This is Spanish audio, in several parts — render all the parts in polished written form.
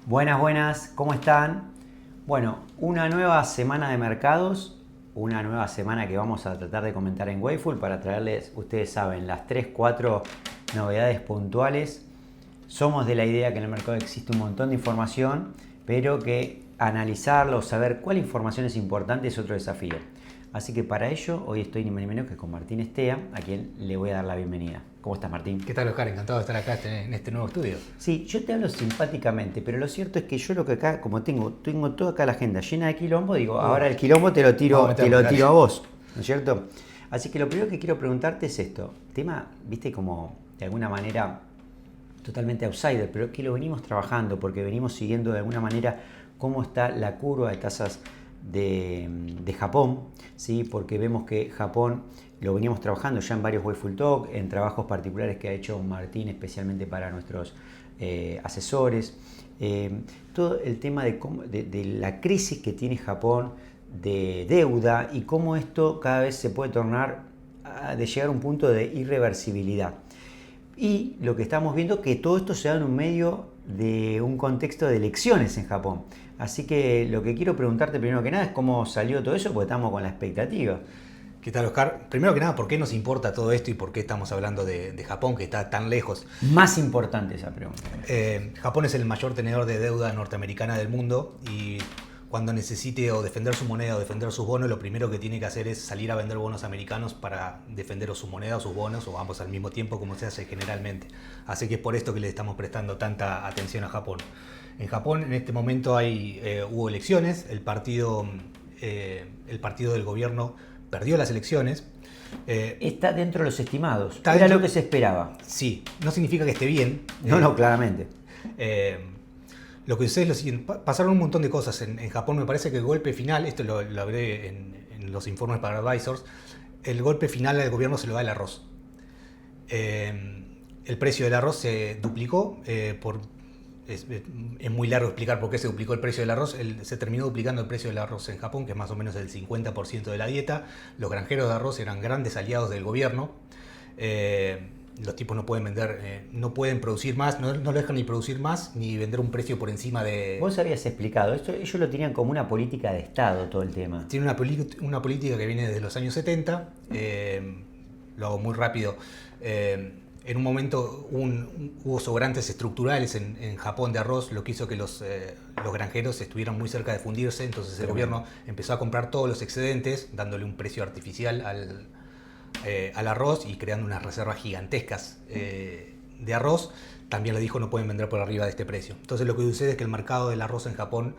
Buenas, buenas, ¿cómo están? Bueno, una nueva semana de mercados, una nueva semana que vamos a tratar de comentar en Wayful para traerles, ustedes saben, las 3 4 novedades puntuales. Somos de la idea que en el mercado existe un montón de información, pero que analizarlo, saber cuál información es importante es otro desafío. Así que para ello, hoy estoy ni más ni menos que con Martín Estea, a quien le voy a dar la bienvenida. ¿Cómo estás, Martín? ¿Qué tal, Oscar? Encantado de estar acá en este nuevo estudio. Sí, yo te hablo simpáticamente, pero lo cierto es que yo lo que acá, como tengo toda acá la agenda llena de quilombo, digo, ahora el quilombo te lo Vamos a tiro, te meterle, lo dale. tiro a vos, ¿no es cierto? Así que lo primero que quiero preguntarte es esto. Tema, viste, como de alguna manera totalmente outsider, pero que lo venimos trabajando porque venimos siguiendo de alguna manera cómo está la curva de tasas de Japón, ¿sí? Porque vemos que Japón lo veníamos trabajando ya en varios Wayful Talk, en trabajos particulares que ha hecho Martín especialmente para nuestros asesores. Todo el tema de la crisis que tiene Japón de deuda y cómo esto cada vez se puede tornar de llegar a un punto de irreversibilidad. Y lo que estamos viendo es que todo esto se da en un medio de un contexto de elecciones en Japón. Así que lo que quiero preguntarte primero que nada es cómo salió todo eso, porque estamos con la expectativa. ¿Qué tal, Oscar? Primero que nada, ¿por qué nos importa todo esto y por qué estamos hablando de Japón, que está tan lejos? Más importante esa pregunta. Japón es el mayor tenedor de deuda norteamericana del mundo y cuando necesite o defender su moneda o defender sus bonos, lo primero que tiene que hacer es salir a vender bonos americanos para defender o su moneda o sus bonos o ambos al mismo tiempo, como se hace generalmente. Así que es por esto que le estamos prestando tanta atención a Japón. En Japón en este momento hubo elecciones, el partido del gobierno perdió las elecciones. Está dentro de los estimados. Está Era dentro, lo que se esperaba. sí, no significa que esté bien. No, claramente. Eh, lo que sucede es lo siguiente, pasaron un montón de cosas en Japón, me parece que el golpe final, esto lo hablé en los informes para advisors, el golpe final al gobierno se lo da el arroz. El precio del arroz se duplicó es muy largo explicar por qué se duplicó el precio del arroz. Se terminó duplicando el precio del arroz en Japón, que es más o menos el 50% de la dieta. Los granjeros de arroz eran grandes aliados del gobierno. Los tipos no pueden vender, no pueden producir más, no lo dejan ni producir más, ni vender un precio por encima de... Vos habías explicado, esto ellos lo tenían como una política de Estado todo el tema. Tiene una política que viene desde los años 70, lo hago muy rápido. En un momento hubo sobrantes estructurales en Japón de arroz, lo que hizo que los granjeros estuvieran muy cerca de fundirse, entonces el gobierno empezó a comprar todos los excedentes, dándole un precio artificial al arroz y creando unas reservas gigantescas de arroz. También le dijo no pueden vender por arriba de este precio. Entonces lo que sucede es que el mercado del arroz en Japón,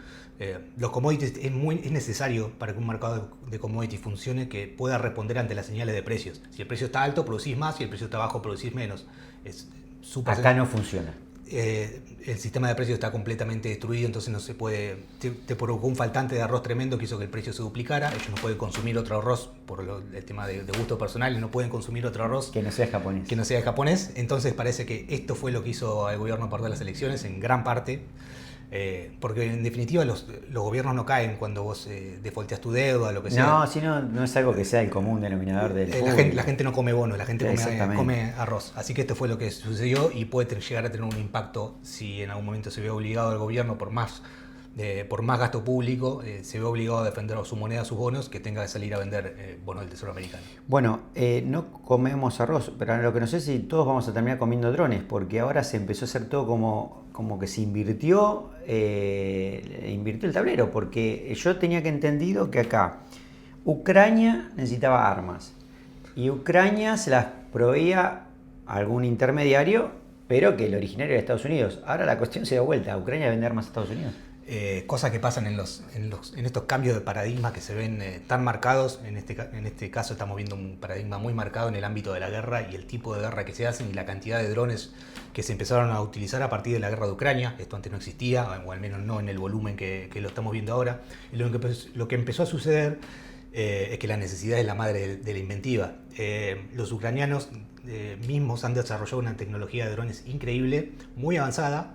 los commodities, es necesario para que un mercado de commodities funcione que pueda responder ante las señales de precios. Si el precio está alto, producís más, si el precio está bajo, producís menos. Es súper Acá no funciona. El sistema de precios está completamente destruido, entonces no se puede. Te provocó un faltante de arroz tremendo que hizo que el precio se duplicara. Ellos no pueden consumir otro arroz por el tema de gusto personal, y no pueden consumir otro arroz Que no sea japonés. que no sea japonés. Entonces parece que esto fue lo que hizo al gobierno perder las elecciones en gran parte. Porque en definitiva los gobiernos no caen cuando vos defaulteas tu deuda, lo que sea. No, si no, no es algo que sea el común denominador del La gente no come bonos, la gente come arroz. Así que esto fue lo que sucedió y puede llegar a tener un impacto si en algún momento se ve obligado el gobierno por más gasto público, se ve obligado a defender su moneda, sus bonos, que tenga que salir a vender bonos del Tesoro americano. Bueno, no comemos arroz, pero lo que no sé si todos vamos a terminar comiendo drones, porque ahora se empezó a hacer todo como que se invirtió el tablero, porque yo tenía que entendido que acá Ucrania necesitaba armas y Ucrania se las proveía a algún intermediario, pero que el originario era Estados Unidos. Ahora la cuestión se da vuelta, Ucrania vende armas a Estados Unidos. Cosas que pasan en estos cambios de paradigma que se ven tan marcados. En este caso estamos viendo un paradigma muy marcado en el ámbito de la guerra y el tipo de guerra que se hacen y la cantidad de drones que se empezaron a utilizar a partir de la guerra de Ucrania. Esto antes no existía, o al menos no en el volumen que lo estamos viendo ahora. Y lo que empezó a suceder es que la necesidad es la madre de la inventiva. Los ucranianos mismos han desarrollado una tecnología de drones increíble, muy avanzada,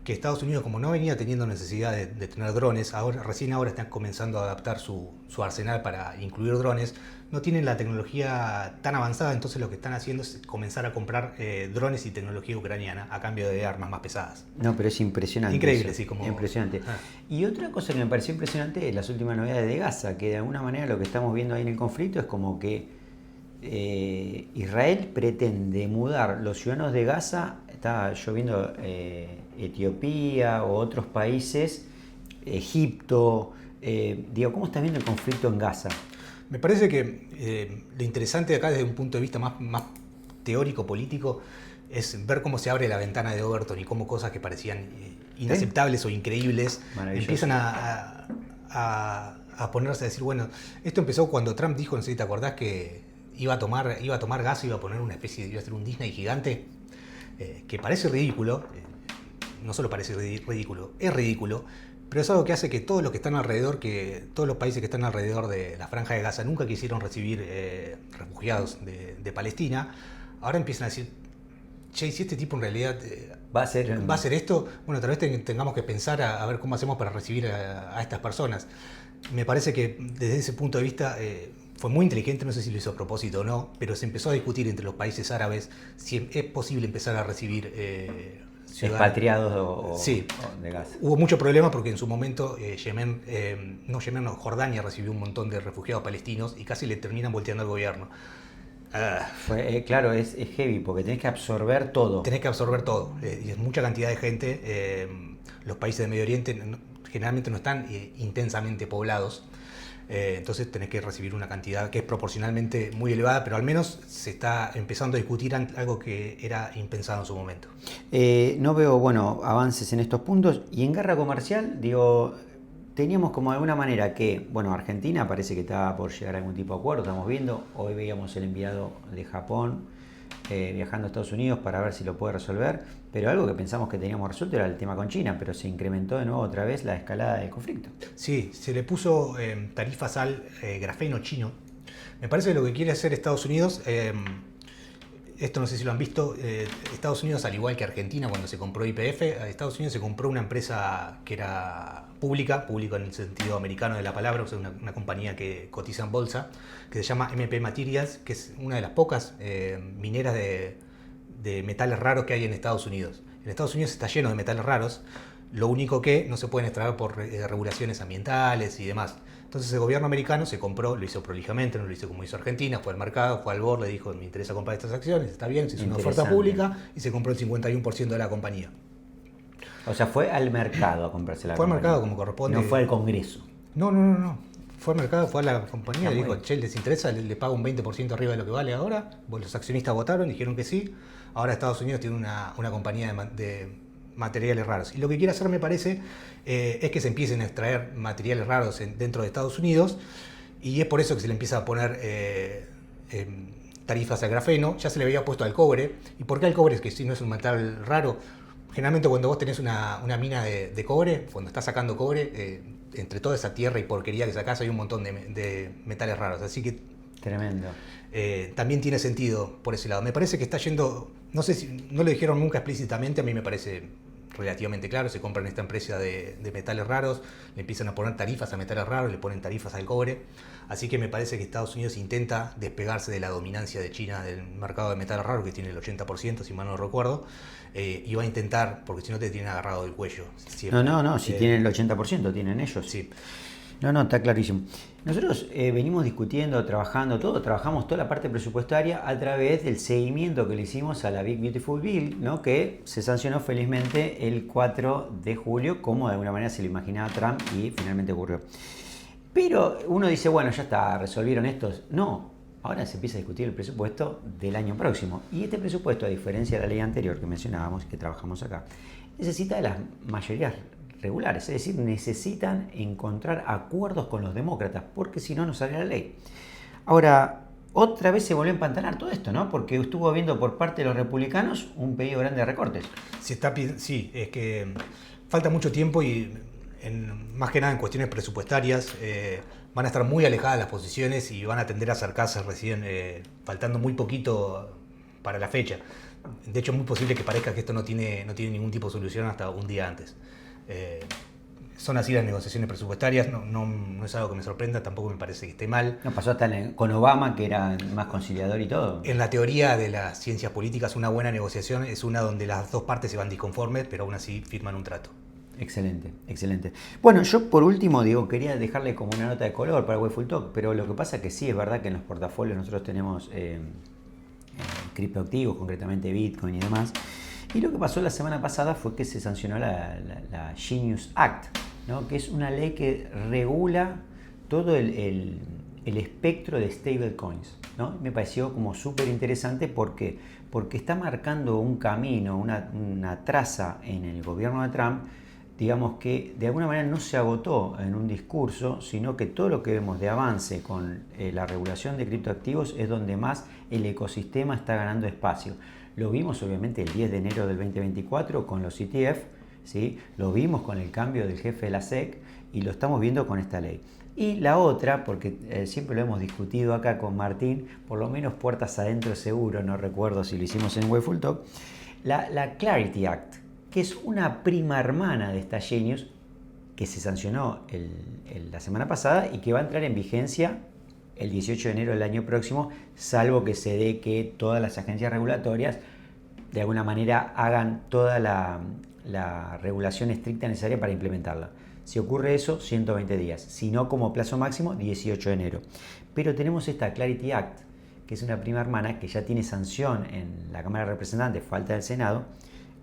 que Estados Unidos, como no venía teniendo necesidad de tener drones, recién ahora están comenzando a adaptar su arsenal para incluir drones, no tienen la tecnología tan avanzada, entonces lo que están haciendo es comenzar a comprar drones y tecnología ucraniana a cambio de armas más pesadas. No, pero es impresionante. Increíble, eso. sí, como... Impresionante. Y otra cosa que me pareció impresionante es las últimas novedades de Gaza, que de alguna manera lo que estamos viendo ahí en el conflicto es como que Israel pretende mudar los ciudadanos de Gaza, está lloviendo Etiopía o otros países, Egipto, digo, ¿cómo estás viendo el conflicto en Gaza? Me parece que lo interesante de acá desde un punto de vista más teórico, político, es ver cómo se abre la ventana de Overton y cómo cosas que parecían inaceptables o increíbles empiezan a ponerse a decir, bueno, esto empezó cuando Trump dijo, no sé si te acordás, que iba a tomar Gaza, iba a poner una especie de, iba a hacer un Disney gigante, que parece ridículo, no solo parece ridículo, es ridículo, pero es algo que hace que todos los que están alrededor, que todos los países que están alrededor de la Franja de Gaza nunca quisieron recibir refugiados de Palestina, ahora empiezan a decir, che, si este tipo en realidad va a hacer esto, bueno, tal vez tengamos que pensar a ver cómo hacemos para recibir a estas personas. Me parece que desde ese punto de vista fue muy inteligente, no sé si lo hizo a propósito o no, pero se empezó a discutir entre los países árabes si es posible empezar a recibir expatriados sí. De Gaza. Hubo mucho problema porque en su momento Jordania recibió un montón de refugiados palestinos y casi le terminan volteando al gobierno. Claro, es heavy porque tenés que absorber todo. Tenés que absorber todo, y es mucha cantidad de gente. Los países de Medio Oriente generalmente no están intensamente poblados. Entonces tenés que recibir una cantidad que es proporcionalmente muy elevada, pero al menos se está empezando a discutir algo que era impensado en su momento. No veo, avances en estos puntos. Y en guerra comercial, digo, teníamos como de alguna manera que, Argentina parece que está por llegar a algún tipo de acuerdo, estamos viendo. Hoy veíamos el enviado de Japón viajando a Estados Unidos para ver si lo puede resolver, pero algo que pensamos que teníamos resuelto era el tema con China, pero se incrementó de nuevo otra vez la escalada del conflicto. Sí, se le puso tarifas al grafeno chino. Me parece que lo que quiere hacer Estados Unidos, esto no sé si lo han visto, Estados Unidos, al igual que Argentina cuando se compró YPF, Estados Unidos se compró una empresa que era pública en el sentido americano de la palabra, o sea, una compañía que cotiza en bolsa, que se llama MP Materials, que es una de las pocas mineras de metales raros que hay en Estados Unidos. En Estados Unidos está lleno de metales raros, lo único que no se pueden extraer por regulaciones ambientales y demás. Entonces el gobierno americano se compró, lo hizo prolijamente, no lo hizo como hizo Argentina, fue al mercado, fue al board, le dijo, me interesa comprar estas acciones, está bien, se hizo una oferta pública y se compró el 51% de la compañía. O sea, fue al mercado a comprarse la Fue compañía. Al mercado como corresponde. No fue al Congreso. No. Fue al mercado, fue a la compañía, le dijo, che, ¿les interesa? Le pago un 20% arriba de lo que vale ahora. Los accionistas votaron, dijeron que sí. Ahora Estados Unidos tiene una compañía de materiales raros. Y lo que quiere hacer, me parece, es que se empiecen a extraer materiales raros dentro de Estados Unidos. Y es por eso que se le empieza a poner tarifas al grafeno. Ya se le había puesto al cobre. ¿Y por qué al cobre? Es que si no es un metal raro. Generalmente cuando vos tenés una mina de cobre, cuando estás sacando cobre, entre toda esa tierra y porquería que sacás hay un montón de metales raros. Así que tremendo. También tiene sentido por ese lado. Me parece que está yendo, no sé si no lo dijeron nunca explícitamente, a mí me parece relativamente claro, se compran esta empresa de metales raros, le empiezan a poner tarifas a metales raros, le ponen tarifas al cobre, así que me parece que Estados Unidos intenta despegarse de la dominancia de China del mercado de metales raros, que tiene el 80%, si mal no recuerdo, y va a intentar, porque si no te tienen agarrado del cuello. Siempre. No, si tienen el 80%, tienen ellos. Sí. No, está clarísimo. Nosotros venimos discutiendo, trabajamos toda la parte presupuestaria a través del seguimiento que le hicimos a la Big Beautiful Bill, ¿no? Que se sancionó felizmente el 4 de julio, como de alguna manera se lo imaginaba Trump y finalmente ocurrió. Pero uno dice, bueno, ya está, resolvieron estos. No, ahora se empieza a discutir el presupuesto del año próximo. Y este presupuesto, a diferencia de la ley anterior que mencionábamos, que trabajamos acá, necesita de las mayorías regulares, es decir, necesitan encontrar acuerdos con los demócratas, porque si no, no sale la ley. Ahora, otra vez se volvió a empantanar todo esto, ¿no? Porque estuvo habiendo por parte de los republicanos un pedido grande de recortes. Sí, es que falta mucho tiempo y más que nada en cuestiones presupuestarias van a estar muy alejadas las posiciones y van a tender a acercarse recién, faltando muy poquito para la fecha. De hecho, es muy posible que parezca que esto no tiene ningún tipo de solución hasta un día antes. Son así las negociaciones presupuestarias, no es algo que me sorprenda, tampoco me parece que esté mal. No, pasó hasta con Obama, que era más conciliador y todo. En la teoría de las ciencias políticas, una buena negociación es una donde las dos partes se van disconformes, pero aún así firman un trato. Excelente, excelente. Bueno, yo por último, digo, quería dejarle como una nota de color para Wayful Talk, pero lo que pasa es que sí, es verdad que en los portafolios nosotros tenemos criptoactivos, concretamente Bitcoin y demás. Y lo que pasó la semana pasada fue que se sancionó la Genius Act, ¿no? Que es una ley que regula todo el espectro de stablecoins, ¿no? Me pareció como súper interesante porque está marcando un camino, una traza en el gobierno de Trump, digamos que de alguna manera no se agotó en un discurso, sino que todo lo que vemos de avance con la regulación de criptoactivos es donde más el ecosistema está ganando espacio. Lo vimos obviamente el 10 de enero del 2024 con los ETF, ¿sí? Lo vimos con el cambio del jefe de la SEC y lo estamos viendo con esta ley. Y la otra, porque siempre lo hemos discutido acá con Martín, por lo menos puertas adentro seguro, no recuerdo si lo hicimos en Wayful Talk, la Clarity Act, que es una prima hermana de esta Genius, que se sancionó la semana pasada y que va a entrar en vigencia el 18 de enero del año próximo, salvo que se dé que todas las agencias regulatorias de alguna manera hagan toda la regulación estricta necesaria para implementarla. Si ocurre eso, 120 días. Si no, como plazo máximo, 18 de enero. Pero tenemos esta Clarity Act, que es una prima hermana que ya tiene sanción en la Cámara de Representantes, falta del Senado,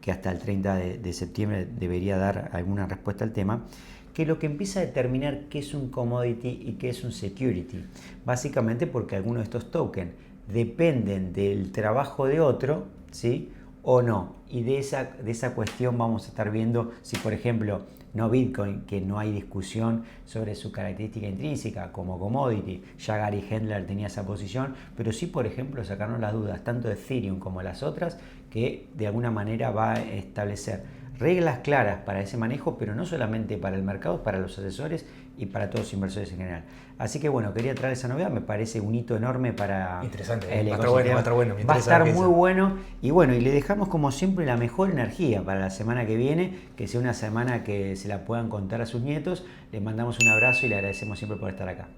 que hasta el 30 de septiembre debería dar alguna respuesta al tema, que lo que empieza a determinar qué es un commodity y qué es un security. Básicamente porque algunos de estos tokens dependen del trabajo de otro, ¿sí? O no. Y de esa cuestión vamos a estar viendo si, por ejemplo, no Bitcoin, que no hay discusión sobre su característica intrínseca como commodity, ya Gary Hendler tenía esa posición, pero sí, por ejemplo, sacarnos las dudas tanto de Ethereum como las otras, que de alguna manera va a establecer reglas claras para ese manejo, pero no solamente para el mercado, para los asesores y para todos los inversores en general. Así que bueno, quería traer esa novedad, me parece un hito enorme para interesante, el va a ecosistema. estar bueno, va a estar muy bueno y bueno, y le dejamos como siempre la mejor energía para la semana que viene, que sea una semana que se la puedan contar a sus nietos. Les mandamos un abrazo y le agradecemos siempre por estar acá.